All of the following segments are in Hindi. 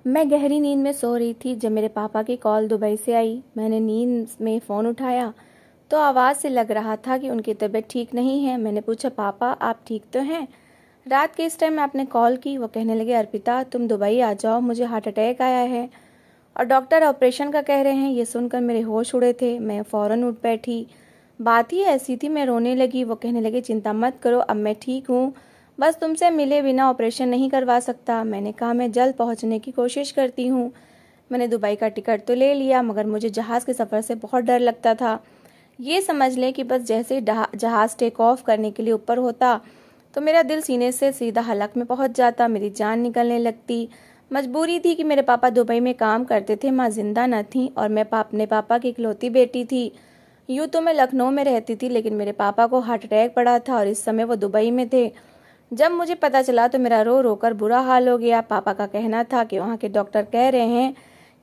मैं गहरी नींद में सो रही थी जब मेरे पापा की कॉल दुबई से आई। मैंने नींद में फ़ोन उठाया तो आवाज़ से लग रहा था कि उनकी तबीयत ठीक नहीं है। मैंने पूछा, पापा आप ठीक तो हैं? रात के इस टाइम आपने कॉल की? वो कहने लगे, अर्पिता तुम दुबई आ जाओ, मुझे हार्ट अटैक आया है और डॉक्टर ऑपरेशन का कह रहे हैं। ये सुनकर मेरे होश उड़े थे। मैं फ़ौरन उठ बैठी। बात ही ऐसी थी, मैं रोने लगी। वो कहने लगे, चिंता मत करो, अब मैं ठीक हूँ, बस तुमसे मिले बिना ऑपरेशन नहीं करवा सकता। मैंने कहा, मैं जल्द पहुँचने की कोशिश करती हूँ। मैंने दुबई का टिकट तो ले लिया, मगर मुझे जहाज़ के सफ़र से बहुत डर लगता था। ये समझ लें कि बस जैसे ही जहाज़ टेक ऑफ करने के लिए ऊपर होता तो मेरा दिल सीने से सीधा हलक में पहुंच जाता, मेरी जान निकलने लगती। मजबूरी थी कि मेरे पापा दुबई में काम करते थे, माँ जिंदा न थी और मैं अपने पापा की इकलौती बेटी थी। यूँ तो मैं लखनऊ में रहती थी, लेकिन मेरे पापा को हार्ट अटैक पड़ा था और इस समय वो दुबई में थे। जब मुझे पता चला तो मेरा रो रो कर बुरा हाल हो गया। पापा का कहना था कि वहाँ के डॉक्टर कह रहे हैं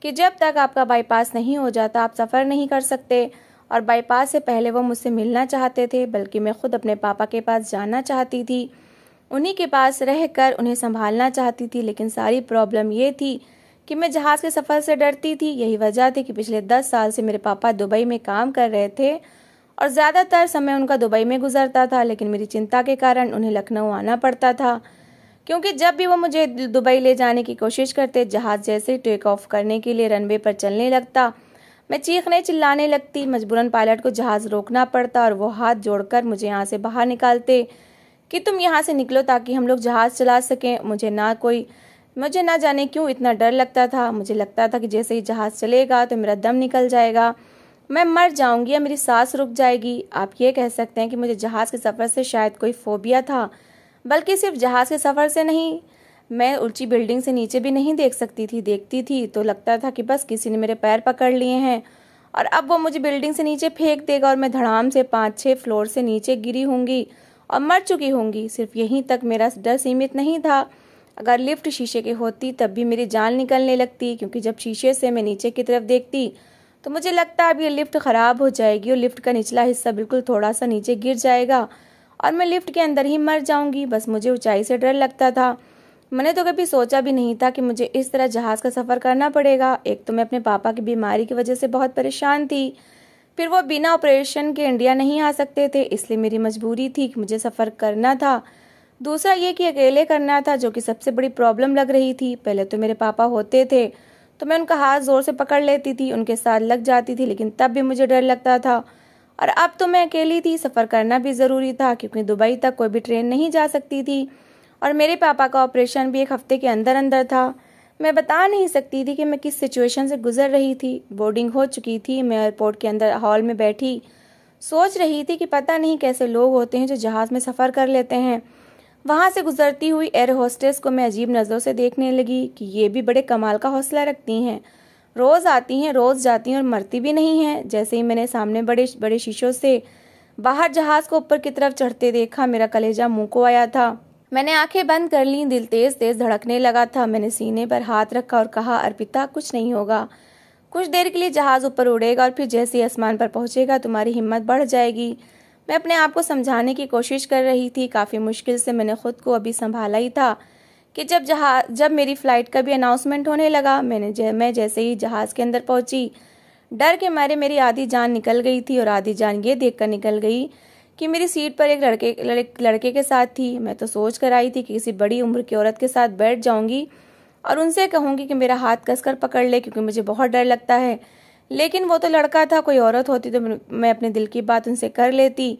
कि जब तक आपका बाईपास नहीं हो जाता आप सफ़र नहीं कर सकते, और बाईपास से पहले वो मुझसे मिलना चाहते थे, बल्कि मैं खुद अपने पापा के पास जाना चाहती थी, उन्हीं के पास रहकर उन्हें संभालना चाहती थी। लेकिन सारी प्रॉब्लम ये थी कि मैं जहाज़ के सफ़र से डरती थी। यही वजह थी कि पिछले 10 साल से मेरे पापा दुबई में काम कर रहे थे और ज़्यादातर समय उनका दुबई में गुजरता था, लेकिन मेरी चिंता के कारण उन्हें लखनऊ आना पड़ता था, क्योंकि जब भी वो मुझे दुबई ले जाने की कोशिश करते, जहाज़ जैसे ही टेक ऑफ करने के लिए रनवे पर चलने लगता, मैं चीखने चिल्लाने लगती। मजबूरन पायलट को जहाज़ रोकना पड़ता और वो हाथ जोड़कर मुझे यहाँ से बाहर निकालते कि तुम यहाँ से निकलो ताकि हम लोग जहाज़ चला सकें। मुझे ना जाने क्यों इतना डर लगता था। मुझे लगता था कि जैसे ही जहाज़ चलेगा तो मेरा दम निकल जाएगा, मैं मर जाऊंगी या मेरी सांस रुक जाएगी। आप ये कह सकते हैं कि मुझे जहाज़ के सफ़र से शायद कोई फोबिया था, बल्कि सिर्फ जहाज़ के सफ़र से नहीं, मैं ऊंची बिल्डिंग से नीचे भी नहीं देख सकती थी। देखती थी तो लगता था कि बस किसी ने मेरे पैर पकड़ लिए हैं और अब वो मुझे बिल्डिंग से नीचे फेंक देगा और मैं धड़ाम से 5-6 फ्लोर से नीचे गिरी होंगी और मर चुकी होंगी। सिर्फ यहीं तक मेरा डर सीमित नहीं था, अगर लिफ्ट शीशे की होती तब भी मेरी जान निकलने लगती, क्योंकि जब शीशे से मैं नीचे की तरफ देखती तो मुझे लगता अब ये लिफ्ट ख़राब हो जाएगी और लिफ्ट का निचला हिस्सा बिल्कुल थोड़ा सा नीचे गिर जाएगा और मैं लिफ्ट के अंदर ही मर जाऊंगी। बस मुझे ऊंचाई से डर लगता था। मैंने तो कभी सोचा भी नहीं था कि मुझे इस तरह जहाज़ का सफ़र करना पड़ेगा। एक तो मैं अपने पापा की बीमारी की वजह से बहुत परेशान थी, फिर वो बिना ऑपरेशन के इंडिया नहीं आ सकते थे, इसलिए मेरी मजबूरी थी कि मुझे सफ़र करना था। दूसरा ये कि अकेले करना था, जो कि सबसे बड़ी प्रॉब्लम लग रही थी। पहले तो मेरे पापा होते थे तो मैं उनका हाथ ज़ोर से पकड़ लेती थी, उनके साथ लग जाती थी, लेकिन तब भी मुझे डर लगता था। और अब तो मैं अकेली थी, सफ़र करना भी ज़रूरी था, क्योंकि दुबई तक कोई भी ट्रेन नहीं जा सकती थी और मेरे पापा का ऑपरेशन भी 1 हफ्ते के अंदर अंदर था। मैं बता नहीं सकती थी कि मैं किस सिचुएशन से गुजर रही थी। बोर्डिंग हो चुकी थी, मैं एयरपोर्ट के अंदर हॉल में बैठी सोच रही थी कि पता नहीं कैसे लोग होते हैं जो जहाज़ में सफ़र कर लेते हैं। वहाँ से गुजरती हुई एयर होस्टेस को मैं अजीब नज़रों से देखने लगी कि ये भी बड़े कमाल का हौसला रखती हैं, रोज़ आती हैं रोज़ जाती हैं और मरती भी नहीं हैं। जैसे ही मैंने सामने बड़े बड़े शीशों से बाहर जहाज़ को ऊपर की तरफ चढ़ते देखा, मेरा कलेजा मुँह को आया था। मैंने आंखें बंद कर लीं, दिल तेज़ तेज़ धड़कने लगा था। मैंने सीने पर हाथ रखा और कहा, अर्पिता कुछ नहीं होगा, कुछ देर के लिए जहाज़ ऊपर उड़ेगा और फिर जैसे ही आसमान पर पहुंचेगा तुम्हारी हिम्मत बढ़ जाएगी। मैं अपने आप को समझाने की कोशिश कर रही थी। काफ़ी मुश्किल से मैंने खुद को अभी संभाला ही था कि जब मेरी फ़्लाइट का भी अनाउंसमेंट होने लगा। मैं जैसे ही जहाज़ के अंदर पहुंची, डर के मारे मेरी आधी जान निकल गई थी और आधी जान ये देखकर निकल गई कि मेरी सीट पर एक लड़के के साथ थी। मैं तो सोच कर आई थी कि किसी बड़ी उम्र की औरत के साथ बैठ जाऊंगी और उनसे कहूंगी कि मेरा हाथ कसकर पकड़ ले, क्योंकि मुझे बहुत डर लगता है। लेकिन वो तो लड़का था, कोई औरत होती तो मैं अपने दिल की बात उनसे कर लेती।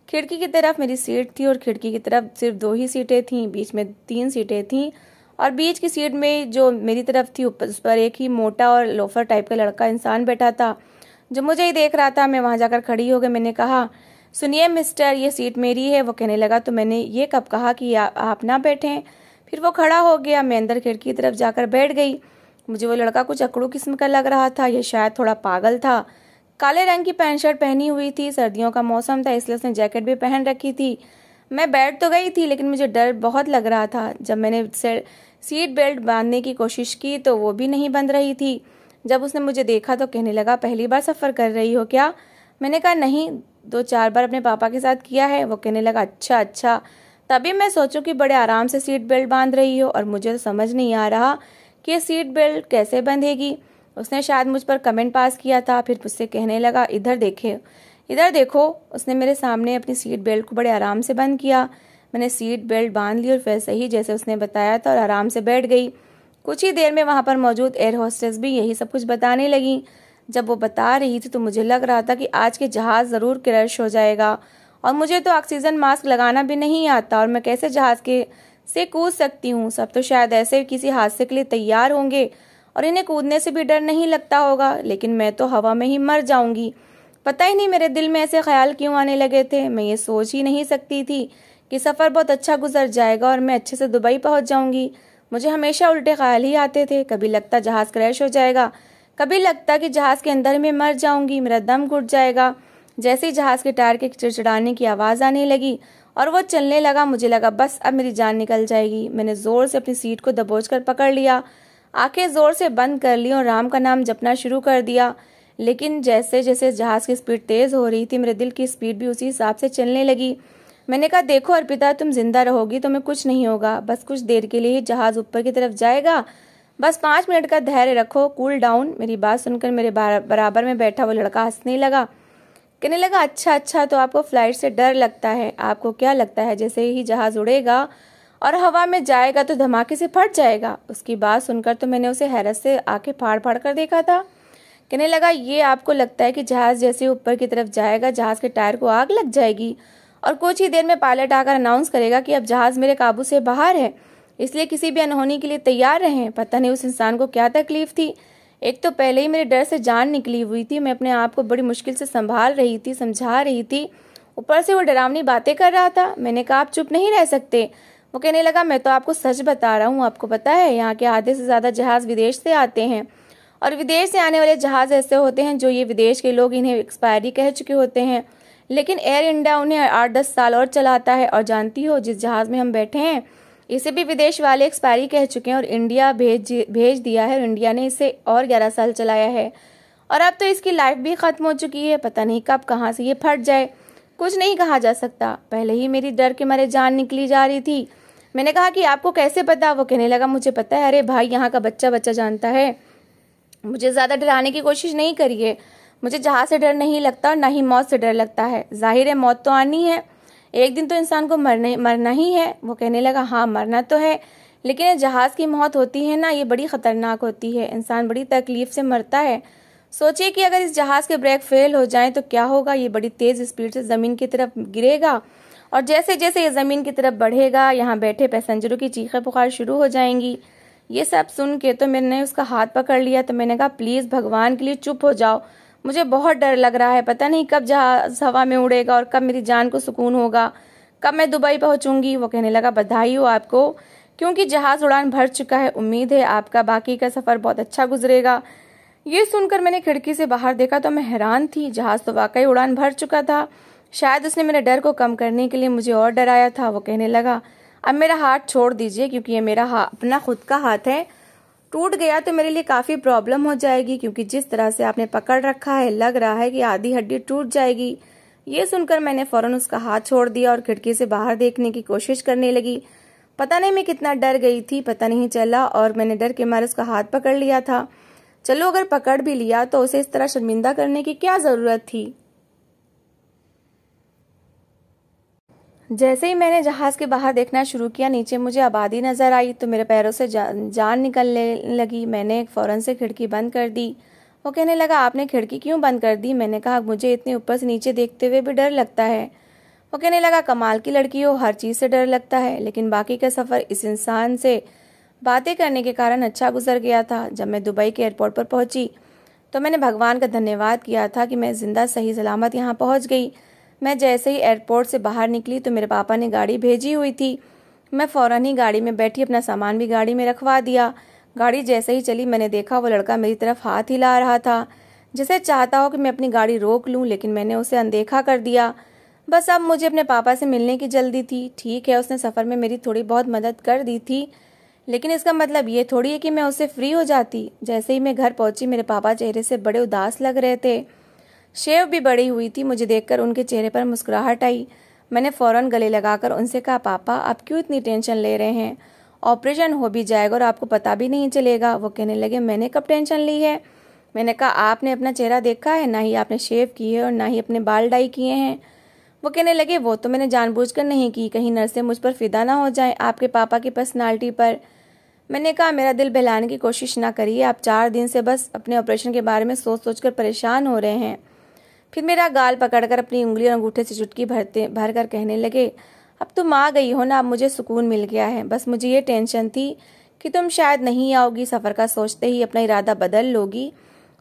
खिड़की की तरफ मेरी सीट थी और खिड़की की तरफ सिर्फ 2 ही सीटें थीं, बीच में 3 सीटें थीं और बीच की सीट में जो मेरी तरफ थी उस पर एक ही मोटा और लोफर टाइप का लड़का इंसान बैठा था जो मुझे ही देख रहा था। मैं वहाँ जाकर खड़ी हो गई। मैंने कहा, सुनिए मिस्टर, ये सीट मेरी है। वो कहने लगा, तो मैंने ये कब कहा कि आप ना बैठें। फिर वो खड़ा हो गया। मैं अंदर खिड़की की तरफ जाकर बैठ गई। मुझे वो लड़का कुछ अकड़ू किस्म का लग रहा था, ये शायद थोड़ा पागल था। काले रंग की पैंट शर्ट पहनी हुई थी, सर्दियों का मौसम था इसलिए उसने जैकेट भी पहन रखी थी। मैं बैठ तो गई थी, लेकिन मुझे डर बहुत लग रहा था। जब मैंने सीट बेल्ट बांधने की कोशिश की तो वो भी नहीं बंध रही थी। जब उसने मुझे देखा तो कहने लगा, पहली बार सफ़र कर रही हो क्या? मैंने कहा, नहीं, 2-4 बार अपने पापा के साथ किया है। वो कहने लगा, अच्छा अच्छा, तभी मैं सोचूं कि बड़े आराम से सीट बेल्ट बांध रही हो और मुझे तो समझ नहीं आ रहा कि ये सीट बेल्ट कैसे बंधेगी। उसने शायद मुझ पर कमेंट पास किया था। फिर मुझसे कहने लगा, इधर देखो। उसने मेरे सामने अपनी सीट बेल्ट को बड़े आराम से बंद किया। मैंने सीट बेल्ट बांध ली और वैसे ही जैसे उसने बताया था और आराम से बैठ गई। कुछ ही देर में वहाँ पर मौजूद एयर होस्टेस भी यही सब कुछ बताने लगी। जब वो बता रही थी तो मुझे लग रहा था कि आज के जहाज़ ज़रूर क्रैश हो जाएगा, और मुझे तो ऑक्सीजन मास्क लगाना भी नहीं आता, और मैं कैसे जहाज़ के से कूद सकती हूँ। सब तो शायद ऐसे किसी हादसे के लिए तैयार होंगे और इन्हें कूदने से भी डर नहीं लगता होगा, लेकिन मैं तो हवा में ही मर जाऊंगी। पता ही नहीं मेरे दिल में ऐसे ख्याल क्यों आने लगे थे। मैं ये सोच ही नहीं सकती थी कि सफ़र बहुत अच्छा गुजर जाएगा और मैं अच्छे से दुबई पहुंच जाऊंगी। मुझे हमेशा उल्टे ख्याल ही आते थे। कभी लगता जहाज़ क्रैश हो जाएगा, कभी लगता कि जहाज़ के अंदर में मर जाऊंगी, मेरा दम घुट जाएगा। जैसे ही जहाज़ के टायर के चिड़चिड़ाने की आवाज़ आने लगी और वो चलने लगा, मुझे लगा बस अब मेरी जान निकल जाएगी। मैंने ज़ोर से अपनी सीट को दबोच कर पकड़ लिया, आंखें ज़ोर से बंद कर ली और राम का नाम जपना शुरू कर दिया। लेकिन जैसे जैसे जहाज़ की स्पीड तेज़ हो रही थी, मेरे दिल की स्पीड भी उसी हिसाब से चलने लगी। मैंने कहा, देखो अर्पिता, तुम जिंदा रहोगी, तुम्हें कुछ नहीं होगा। बस कुछ देर के लिए ही जहाज़ ऊपर की तरफ जाएगा। बस 5 मिनट का धैर्य रखो, कूल डाउन। मेरी बात सुनकर मेरे बराबर में बैठा वो लड़का हंसने लगा। कहने लगा, अच्छा, तो आपको फ्लाइट से डर लगता है। आपको क्या लगता है जैसे ही जहाज़ उड़ेगा और हवा में जाएगा तो धमाके से फट जाएगा? उसकी बात सुनकर तो मैंने उसे हैरत से आंखें फाड़ फाड़ कर देखा था। कहने लगा, ये आपको लगता है कि जहाज़ जैसे ऊपर की तरफ जाएगा जहाज़ के टायर को आग लग जाएगी और कुछ ही देर में पायलट आकर अनाउंस करेगा कि अब जहाज़ मेरे काबू से बाहर है, इसलिए किसी भी अनहोनी के लिए तैयार रहें। पता नहीं उस इंसान को क्या तकलीफ थी। एक तो पहले ही मेरे डर से जान निकली हुई थी, मैं अपने आप को बड़ी मुश्किल से संभाल रही थी, समझा रही थी, ऊपर से वो डरावनी बातें कर रहा था। मैंने कहा, आप चुप नहीं रह सकते। वो कहने लगा, मैं तो आपको सच बता रहा हूँ। आपको पता है यहाँ के आधे से ज़्यादा जहाज़ विदेश से आते हैं, और विदेश से आने वाले जहाज़ ऐसे होते हैं जो ये विदेश के लोग इन्हें एक्सपायरी कह चुके होते हैं, लेकिन एयर इंडिया उन्हें 8-10 साल और चलाता है। और जानती हो, जिस जहाज़ में हम बैठे हैं इसे भी विदेश वाले एक्सपायरी कह चुके हैं और इंडिया भेज दिया है, और इंडिया ने इसे और 11 साल चलाया है, और अब तो इसकी लाइफ भी ख़त्म हो चुकी है। पता नहीं कब कहाँ से ये फट जाए, कुछ नहीं कहा जा सकता। पहले ही मेरी डर के मारे जान निकली जा रही थी। मैंने कहा कि आपको कैसे पता? वो कहने लगा, मुझे पता है। अरे भाई, यहाँ का बच्चा जानता है। मुझे ज़्यादा डराने की कोशिश नहीं करिए। मुझे जहाज़ से डर नहीं लगता और ना ही मौत से डर लगता है। जाहिर है मौत तो आनी है, एक दिन तो इंसान को मरना ही है। वो कहने लगा, हाँ मरना तो है, लेकिन जहाज़ की मौत होती है ना, ये बड़ी ख़तरनाक होती है। इंसान बड़ी तकलीफ से मरता है। सोचिए कि अगर इस जहाज़ के ब्रेक फेल हो जाएं तो क्या होगा। ये बड़ी तेज़ स्पीड से ज़मीन की तरफ गिरेगा, और जैसे जैसे ये ज़मीन की तरफ बढ़ेगा, यहाँ बैठे पैसेंजरों की चीखें पुकार शुरू हो जाएंगी। ये सब सुन के तो मैंने उसका हाथ पकड़ लिया। तो मैंने कहा, प्लीज़ भगवान के लिए चुप हो जाओ, मुझे बहुत डर लग रहा है। पता नहीं कब जहाज़ हवा में उड़ेगा और कब मेरी जान को सुकून होगा, कब मैं दुबई पहुंचूंगी। वो कहने लगा, बधाई हो आपको, क्योंकि जहाज़ उड़ान भर चुका है। उम्मीद है आपका बाकी का सफ़र बहुत अच्छा गुजरेगा। ये सुनकर मैंने खिड़की से बाहर देखा तो मैं हैरान थी। जहाज़ तो वाकई उड़ान भर चुका था। शायद उसने मेरे डर को कम करने के लिए मुझे और डराया था। वो कहने लगा, अब मेरा हाथ छोड़ दीजिए, क्योंकि ये मेरा अपना खुद का हाथ है। टूट गया तो मेरे लिए काफ़ी प्रॉब्लम हो जाएगी, क्योंकि जिस तरह से आपने पकड़ रखा है लग रहा है कि आधी हड्डी टूट जाएगी। ये सुनकर मैंने फौरन उसका हाथ छोड़ दिया और खिड़की से बाहर देखने की कोशिश करने लगी। पता नहीं मैं कितना डर गई थी, पता नहीं चला, और मैंने डर के मारे उसका हाथ पकड़ लिया था। चलो, अगर पकड़ भी लिया तो उसे इस तरह शर्मिंदा करने की क्या ज़रूरत थी। जैसे ही मैंने जहाज़ के बाहर देखना शुरू किया, नीचे मुझे आबादी नज़र आई तो मेरे पैरों से जान निकलने लगी। मैंने फ़ौरन से खिड़की बंद कर दी। वो कहने लगा, आपने खिड़की क्यों बंद कर दी? मैंने कहा, मुझे इतने ऊपर से नीचे देखते हुए भी डर लगता है। वो कहने लगा, कमाल की लड़की हो, हर चीज़ से डर लगता है। लेकिन बाकी का सफ़र इस इंसान से बातें करने के कारण अच्छा गुजर गया था। जब मैं दुबई के एयरपोर्ट पर पहुंची तो मैंने भगवान का धन्यवाद किया था कि मैं ज़िंदा सही सलामत यहाँ पहुँच गई। मैं जैसे ही एयरपोर्ट से बाहर निकली तो मेरे पापा ने गाड़ी भेजी हुई थी। मैं फ़ौरन ही गाड़ी में बैठी, अपना सामान भी गाड़ी में रखवा दिया। गाड़ी जैसे ही चली, मैंने देखा वो लड़का मेरी तरफ हाथ हिला रहा था, जैसे चाहता हो कि मैं अपनी गाड़ी रोक लूं, लेकिन मैंने उसे अनदेखा कर दिया। बस अब मुझे अपने पापा से मिलने की जल्दी थी। ठीक है, उसने सफ़र में मेरी थोड़ी बहुत मदद कर दी थी, लेकिन इसका मतलब ये थोड़ी है कि मैं उससे फ्री हो जाती। जैसे ही मैं घर पहुंची, मेरे पापा चेहरे से बड़े उदास लग रहे थे। शेव भी बड़ी हुई थी। मुझे देखकर उनके चेहरे पर मुस्कुराहट आई। मैंने फ़ौरन गले लगाकर उनसे कहा, पापा आप क्यों इतनी टेंशन ले रहे हैं, ऑपरेशन हो भी जाएगा और आपको पता भी नहीं चलेगा। वो कहने लगे मैंने कब टेंशन ली है। मैंने कहा आपने अपना चेहरा देखा है, ना ही आपने शेव की है और ना ही अपने बाल डाई किए हैं। वो कहने लगे वो तो मैंने जानबूझकर नहीं की, कहीं नर्सें मुझ पर फिदा ना हो जाएं आपके पापा की पर्सनालिटी पर। मैंने कहा मेरा दिल बहलाने की कोशिश ना करिए, आप 4 दिन से बस अपने ऑपरेशन के बारे में सोच सोच कर परेशान हो रहे हैं। फिर मेरा गाल पकड़कर अपनी उंगली और अंगूठे से चुटकी भर कर कहने लगे अब तुम आ गई हो ना, अब मुझे सुकून मिल गया है। बस मुझे ये टेंशन थी कि तुम शायद नहीं आओगी, सफ़र का सोचते ही अपना इरादा बदल लोगी,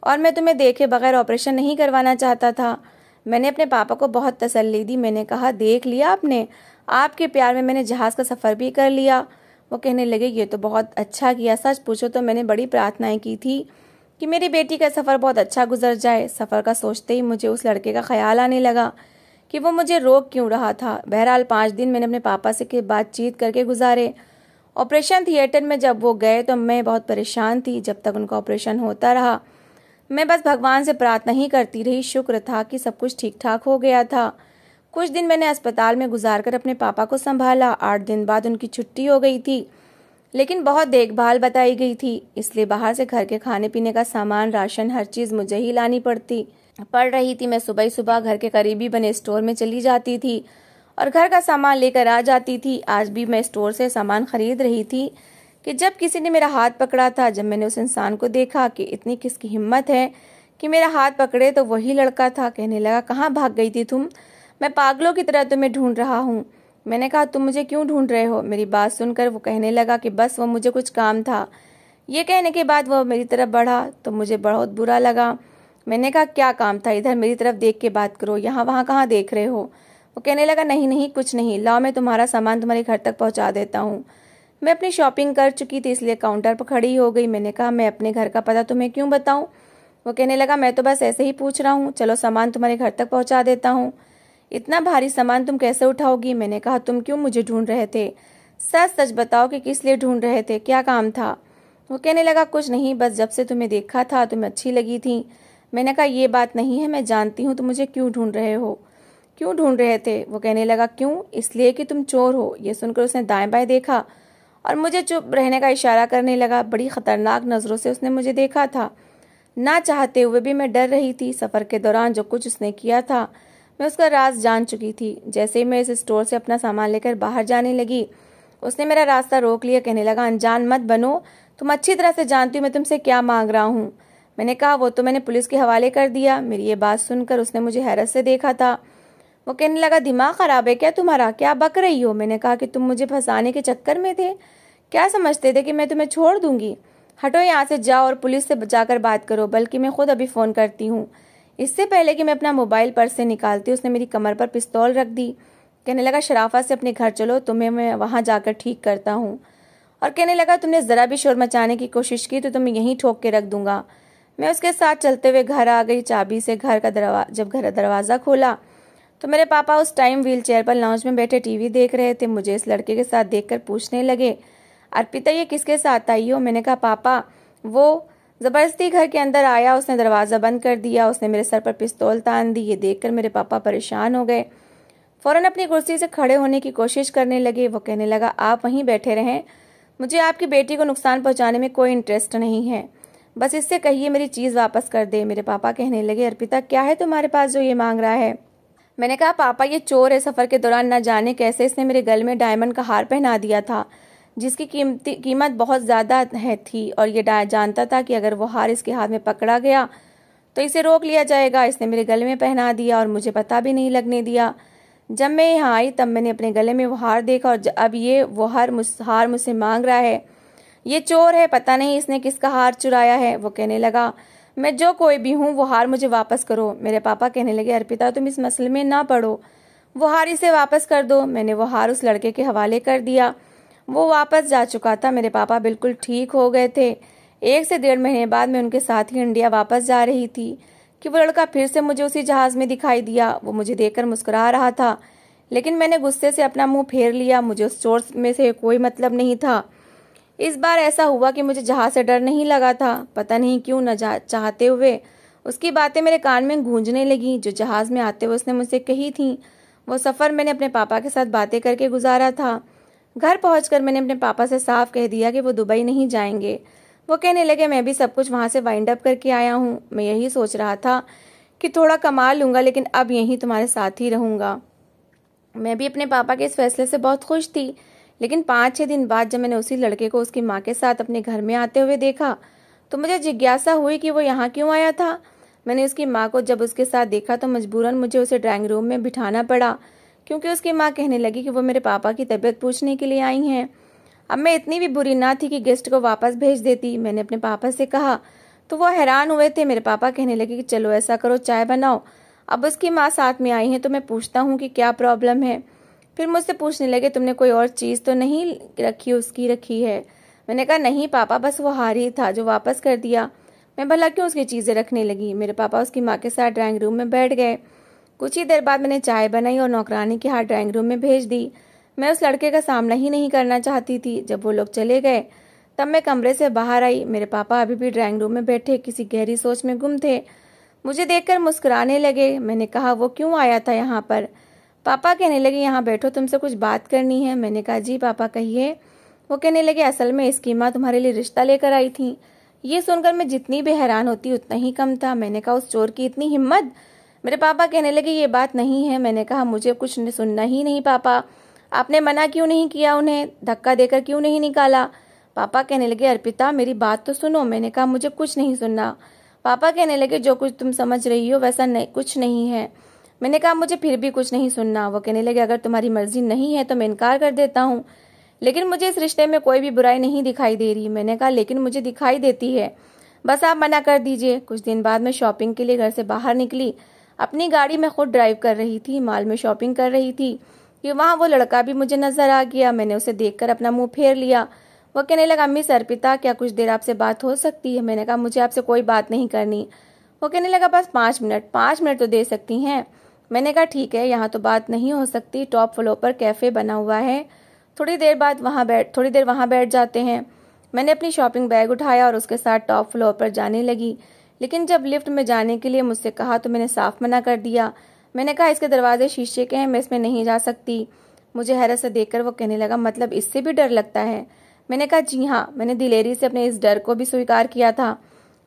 और मैं तुम्हें देखे बगैर ऑपरेशन नहीं करवाना चाहता था। मैंने अपने पापा को बहुत तसल्ली दी। मैंने कहा देख लिया आपने, आपके प्यार में मैंने जहाज़ का सफ़र भी कर लिया। वो कहने लगे ये तो बहुत अच्छा किया, सच पूछो तो मैंने बड़ी प्रार्थनाएं की थी कि मेरी बेटी का सफ़र बहुत अच्छा गुजर जाए। सफ़र का सोचते ही मुझे उस लड़के का ख्याल आने लगा कि वो मुझे रोक क्यों रहा था। बहरहाल 5 दिन मैंने अपने पापा से बातचीत करके गुजारे। ऑपरेशन थिएटर में जब वो गए तो मैं बहुत परेशान थी। जब तक उनका ऑपरेशन होता रहा मैं बस भगवान से प्रार्थना ही करती रही। शुक्र था कि सब कुछ ठीक ठाक हो गया था। कुछ दिन मैंने अस्पताल में गुजारकर अपने पापा को संभाला। 8 दिन बाद उनकी छुट्टी हो गई थी, लेकिन बहुत देखभाल बताई गई थी, इसलिए बाहर से घर के खाने पीने का सामान, राशन, हर चीज़ मुझे ही लानी पड़ रही थी। मैं सुबह ही सुबह घर के करीबी बने स्टोर में चली जाती थी और घर का सामान लेकर आ जाती थी। आज भी मैं स्टोर से सामान खरीद रही थी कि जब किसी ने मेरा हाथ पकड़ा था। जब मैंने उस इंसान को देखा कि इतनी किसकी हिम्मत है कि मेरा हाथ पकड़े, तो वही लड़का था। कहने लगा कहाँ भाग गई थी तुम, मैं पागलों की तरह तुम्हें ढूंढ रहा हूँ। मैंने कहा तुम मुझे क्यों ढूंढ रहे हो। मेरी बात सुनकर वो कहने लगा कि बस वो मुझे कुछ काम था। ये कहने के बाद वो मेरी तरफ बढ़ा तो मुझे बहुत बुरा लगा। मैंने कहा क्या काम था, इधर मेरी तरफ देख के बात करो, यहाँ वहाँ कहाँ देख रहे हो। वो कहने लगा नहीं नहीं कुछ नहीं, लाओ मैं तुम्हारा सामान तुम्हारे घर तक पहुँचा देता हूँ। मैं अपनी शॉपिंग कर चुकी थी इसलिए काउंटर पर खड़ी हो गई। मैंने कहा मैं अपने घर का पता तुम्हें क्यों बताऊं। वो कहने लगा मैं तो बस ऐसे ही पूछ रहा हूँ, चलो सामान तुम्हारे घर तक पहुँचा देता हूँ। इतना भारी सामान तुम कैसे उठाओगी। मैंने कहा तुम क्यों मुझे ढूंढ रहे थे, सच सच बताओ कि किस लिए ढूंढ रहे थे, क्या काम था। वो कहने लगा कुछ नहीं, बस जब से तुम्हें देखा था तुम्हें अच्छी लगी थी। मैंने कहा ये बात नहीं है, मैं जानती हूँ तुम मुझे क्यों ढूंढ रहे हो। क्यों ढूंढ रहे थे। वो कहने लगा क्यों, इसलिए कि तुम चोर हो। ये सुनकर उसने दाएं बाएं देखा और मुझे चुप रहने का इशारा करने लगा। बड़ी खतरनाक नज़रों से उसने मुझे देखा था। ना चाहते हुए भी मैं डर रही थी। सफ़र के दौरान जो कुछ उसने किया था मैं उसका राज जान चुकी थी। जैसे ही मैं इस स्टोर से अपना सामान लेकर बाहर जाने लगी उसने मेरा रास्ता रोक लिया। कहने लगा अनजान मत बनो, तुम अच्छी तरह से जानती हो मैं तुमसे क्या मांग रहा हूँ। मैंने कहा वो तो मैंने पुलिस के हवाले कर दिया। मेरी ये बात सुनकर उसने मुझे हैरत से देखा था। वो कहने लगा दिमाग खराब है क्या तुम्हारा, क्या बक रही हो। मैंने कहा कि तुम मुझे फंसाने के चक्कर में थे, क्या समझते थे कि मैं तुम्हें छोड़ दूंगी। हटो यहाँ से, जाओ और पुलिस से जाकर बात करो, बल्कि मैं खुद अभी फ़ोन करती हूँ। इससे पहले कि मैं अपना मोबाइल पर्स से निकालती उसने मेरी कमर पर पिस्तौल रख दी। कहने लगा शराफत से अपने घर चलो, तुम्हें मैं वहाँ जाकर ठीक करता हूँ। और कहने लगा तुमने ज़रा भी शोर मचाने की कोशिश की तो तुम्हें यहीं ठोक के रख दूंगा। मैं उसके साथ चलते हुए घर आ गई। चाबी से जब घर दरवाज़ा खोला तो मेरे पापा उस टाइम व्हील चेयर पर लाउंज में बैठे टीवी देख रहे थे। मुझे इस लड़के के साथ देखकर पूछने लगे अर्पिता ये किसके साथ आई हो। मैंने कहा पापा वो ज़बरदस्ती घर के अंदर आया, उसने दरवाज़ा बंद कर दिया, उसने मेरे सर पर पिस्तौल तान दी। ये देखकर मेरे पापा परेशान हो गए, फ़ौरन अपनी कुर्सी से खड़े होने की कोशिश करने लगे। वो कहने लगा आप वहीं बैठे रहें, मुझे आपकी बेटी को नुकसान पहुंचाने में कोई इंटरेस्ट नहीं है, बस इससे कहिए मेरी चीज़ वापस कर दे। मेरे पापा कहने लगे अर्पिता क्या है तुम्हारे पास जो ये मांग रहा है। मैंने कहा पापा ये चोर है, सफ़र के दौरान न जाने कैसे इसने मेरे गले में डायमंड का हार पहना दिया था जिसकी कीमत बहुत ज़्यादा थी, और ये जानता था कि अगर वो हार इसके हाथ में पकड़ा गया तो इसे रोक लिया जाएगा। इसने मेरे गले में पहना दिया और मुझे पता भी नहीं लगने दिया। जब मैं यहाँ आई तब मैंने अपने गले में वो हार देखा और अब ये वो हार मुझसे मांग रहा है। ये चोर है, पता नहीं इसने किसका हार चुराया है। वो कहने लगा मैं जो कोई भी हूँ वो हार मुझे वापस करो। मेरे पापा कहने लगे अर्पिता तुम इस मसले में ना पड़ो, वो हार इसे वापस कर दो। मैंने वो हार उस लड़के के हवाले कर दिया, वो वापस जा चुका था। मेरे पापा बिल्कुल ठीक हो गए थे। 1 से 1.5 महीने बाद मैं उनके साथ ही इंडिया वापस जा रही थी कि वो लड़का फिर से मुझे उसी जहाज़ में दिखाई दिया। वो मुझे देखकर मुस्कुरा रहा था, लेकिन मैंने गुस्से से अपना मुंह फेर लिया। मुझे उस चोर में से कोई मतलब नहीं था। इस बार ऐसा हुआ कि मुझे जहाज़ से डर नहीं लगा था। पता नहीं क्यों न चाहते हुए उसकी बातें मेरे कान में गूंजने लगी जो जहाज़ में आते हुए उसने मुझसे कही थी। वो सफ़र मैंने अपने पापा के साथ बातें करके गुजारा था। घर पहुंचकर मैंने अपने पापा से साफ कह दिया कि वो दुबई नहीं जाएंगे। वो कहने लगे मैं भी सब कुछ वहाँ से वाइंड अप करके आया हूँ। मैं यही सोच रहा था कि थोड़ा कमा लूँगा, लेकिन अब यहीं तुम्हारे साथ ही रहूँगा। मैं भी अपने पापा के इस फैसले से बहुत खुश थी, लेकिन 5-6 दिन बाद जब मैंने उसी लड़के को उसकी माँ के साथ अपने घर में आते हुए देखा तो मुझे जिज्ञासा हुई कि वो यहाँ क्यों आया था। मैंने उसकी माँ को जब उसके साथ देखा तो मजबूरन मुझे उसे ड्राइंग रूम में बिठाना पड़ा, क्योंकि उसकी माँ कहने लगी कि वो मेरे पापा की तबीयत पूछने के लिए आई हैं। अब मैं इतनी भी बुरी ना थी कि गेस्ट को वापस भेज देती। मैंने अपने पापा से कहा तो वो हैरान हुए थे। मेरे पापा कहने लगे कि चलो ऐसा करो, चाय बनाओ, अब उसकी माँ साथ में आई है तो मैं पूछता हूँ कि क्या प्रॉब्लम है। फिर मुझसे पूछने लगे तुमने कोई और चीज़ तो नहीं रखी, उसकी रखी है। मैंने कहा नहीं पापा, बस वो हार ही था जो वापस कर दिया। मैं भला क्यों उसकी चीज़ें रखने लगी। मेरे पापा उसकी माँ के साथ ड्राइंग रूम में बैठ गए। कुछ ही देर बाद मैंने चाय बनाई और नौकरानी के हाथ ड्राइंग रूम में भेज दी। मैं उस लड़के का सामना ही नहीं करना चाहती थी। जब वो लोग चले गए तब मैं कमरे से बाहर आई। मेरे पापा अभी भी ड्राइंग रूम में बैठे किसी गहरी सोच में गुम थे। मुझे देखकर मुस्कुराने लगे। मैंने कहा वो क्यों आया था यहाँ पर। पापा कहने लगे यहाँ बैठो, तुमसे कुछ बात करनी है। मैंने कहा जी पापा कहिए। वो कहने लगे असल में इसकी माँ तुम्हारे लिए रिश्ता लेकर आई थी। ये सुनकर मैं जितनी भी हैरान होती उतना ही कम था। मैंने कहा उस चोर की इतनी हिम्मत। मेरे पापा कहने लगे ये बात नहीं है। मैंने कहा मुझे कुछ सुनना ही नहीं पापा। आपने मना क्यों नहीं किया, उन्हें धक्का देकर क्यों नहीं निकाला। पापा कहने लगे अर्पिता मेरी बात तो सुनो। मैंने कहा मुझे कुछ नहीं सुनना। पापा कहने लगे जो कुछ तुम समझ रही हो वैसा नहीं, कुछ नहीं है। मैंने कहा मुझे फिर भी कुछ नहीं सुनना। वो कहने लगे अगर तुम्हारी मर्जी नहीं है तो मैं इनकार कर देता हूँ, लेकिन मुझे इस रिश्ते में कोई भी बुराई नहीं दिखाई दे रही। मैंने कहा लेकिन मुझे दिखाई देती है, बस आप मना कर दीजिए। कुछ दिन बाद मैं शॉपिंग के लिए घर से बाहर निकली। अपनी गाड़ी में खुद ड्राइव कर रही थी, मॉल में शॉपिंग कर रही थी कि वहाँ वो लड़का भी मुझे नजर आ गया। मैंने उसे देखकर अपना मुंह फेर लिया। वो कहने लगा मिस अर्पिता क्या कुछ देर आपसे बात हो सकती है। मैंने कहा मुझे आपसे कोई बात नहीं करनी। वो कहने लगा बस 5 मिनट। 5 मिनट तो दे सकती हैं। मैंने कहा ठीक है, यहाँ तो बात नहीं हो सकती, टॉप फ्लोर पर कैफे बना हुआ है, थोड़ी देर वहाँ बैठ जाते हैं। मैंने अपनी शॉपिंग बैग उठाया और उसके साथ टॉप फ्लोर पर जाने लगी, लेकिन जब लिफ्ट में जाने के लिए मुझसे कहा तो मैंने साफ मना कर दिया। मैंने कहा इसके दरवाजे शीशे के हैं, मैं इसमें नहीं जा सकती। मुझे हैरत से देखकर वो कहने लगा मतलब इससे भी डर लगता है। मैंने कहा जी हाँ, मैंने दिलेरी से अपने इस डर को भी स्वीकार किया था।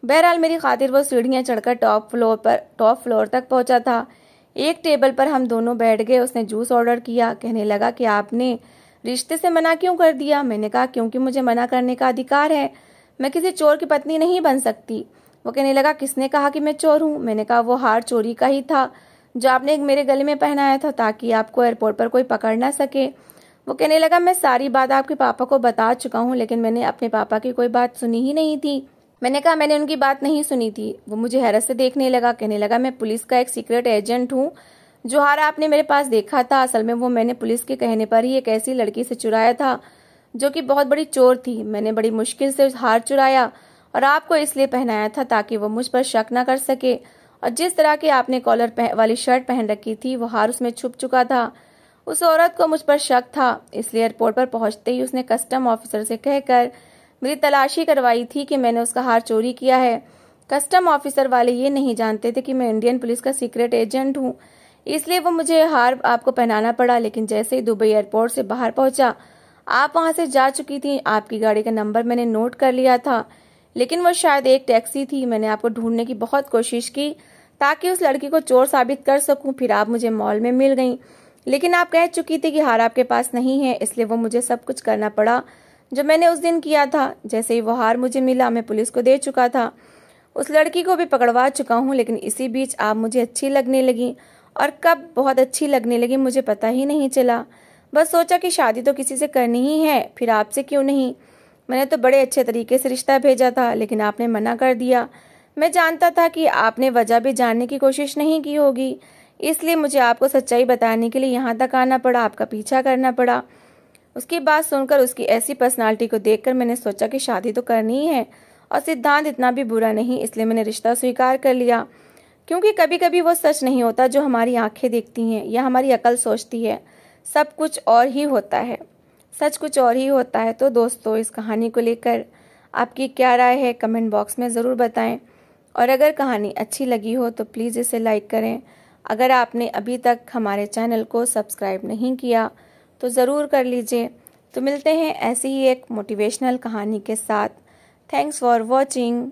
बहरहाल मेरी खातिर वो सीढ़ियाँ चढ़कर टॉप फ्लोर तक पहुंचा था। एक टेबल पर हम दोनों बैठ गए। उसने जूस ऑर्डर किया। कहने लगा कि आपने रिश्ते से मना क्यों कर दिया। मैंने कहा क्योंकि मुझे मना करने का अधिकार है, मैं किसी चोर की पत्नी नहीं बन सकती। वो कहने लगा किसने कहा कि मैं चोर हूँ। मैंने कहा वो हार चोरी का ही था जो आपने मेरे गले में पहनाया था ताकि आपको एयरपोर्ट पर कोई पकड़ ना सके। वो कहने लगा मैं सारी बात आपके पापा को बता चुका हूँ, लेकिन मैंने अपने पापा की कोई बात सुनी ही नहीं थी। मैंने कहा मैंने उनकी बात नहीं सुनी थी। वो मुझे हैरत से देखने लगा। कहने लगा मैं पुलिस का एक सीक्रेट एजेंट हूँ। जो हार आपने मेरे पास देखा था असल में वो मैंने पुलिस के कहने पर ही एक ऐसी लड़की से चुराया था जो कि बहुत बड़ी चोर थी। मैंने बड़ी मुश्किल से हार चुराया और आपको इसलिए पहनाया था ताकि वो मुझ पर शक न कर सके। और जिस तरह की आपने कॉलर वाली शर्ट पहन रखी थी वो हार उसमें छुप चुका था। उस औरत को मुझ पर शक था, इसलिए एयरपोर्ट पर पहुंचते ही उसने कस्टम ऑफिसर से कहकर मेरी तलाशी करवाई थी कि मैंने उसका हार चोरी किया है। कस्टम ऑफिसर वाले ये नहीं जानते थे कि मैं इंडियन पुलिस का सीक्रेट एजेंट हूँ, इसलिए वो मुझे हार आपको पहनाना पड़ा। लेकिन जैसे ही दुबई एयरपोर्ट से बाहर पहुंचा आप वहां से जा चुकी थी। आपकी गाड़ी का नंबर मैंने नोट कर लिया था, लेकिन वो शायद एक टैक्सी थी। मैंने आपको ढूंढने की बहुत कोशिश की ताकि उस लड़की को चोर साबित कर सकूं। फिर आप मुझे मॉल में मिल गई, लेकिन आप कह चुकी थी कि हार आपके पास नहीं है, इसलिए वो मुझे सब कुछ करना पड़ा जो मैंने उस दिन किया था। जैसे ही वो हार मुझे मिला मैं पुलिस को दे चुका था, उस लड़की को भी पकड़वा चुका हूँ। लेकिन इसी बीच आप मुझे अच्छी लगने लगी, और कब बहुत अच्छी लगने लगी मुझे पता ही नहीं चला। बस सोचा कि शादी तो किसी से करनी ही है, फिर आपसे क्यों नहीं। मैंने तो बड़े अच्छे तरीके से रिश्ता भेजा था, लेकिन आपने मना कर दिया। मैं जानता था कि आपने वजह भी जानने की कोशिश नहीं की होगी, इसलिए मुझे आपको सच्चाई बताने के लिए यहाँ तक आना पड़ा, आपका पीछा करना पड़ा। उसकी बात सुनकर, उसकी ऐसी पर्सनालिटी को देखकर मैंने सोचा कि शादी तो करनी ही है, और सिद्धांत इतना भी बुरा नहीं, इसलिए मैंने रिश्ता स्वीकार कर लिया। क्योंकि कभी कभी वो सच नहीं होता जो हमारी आंखें देखती हैं या हमारी अकल सोचती है। सब कुछ और ही होता है, सच कुछ और ही होता है। तो दोस्तों, इस कहानी को लेकर आपकी क्या राय है कमेंट बॉक्स में ज़रूर बताएं, और अगर कहानी अच्छी लगी हो तो प्लीज़ इसे लाइक करें। अगर आपने अभी तक हमारे चैनल को सब्सक्राइब नहीं किया तो ज़रूर कर लीजिए। तो मिलते हैं ऐसी ही एक मोटिवेशनल कहानी के साथ। Thanks for watching.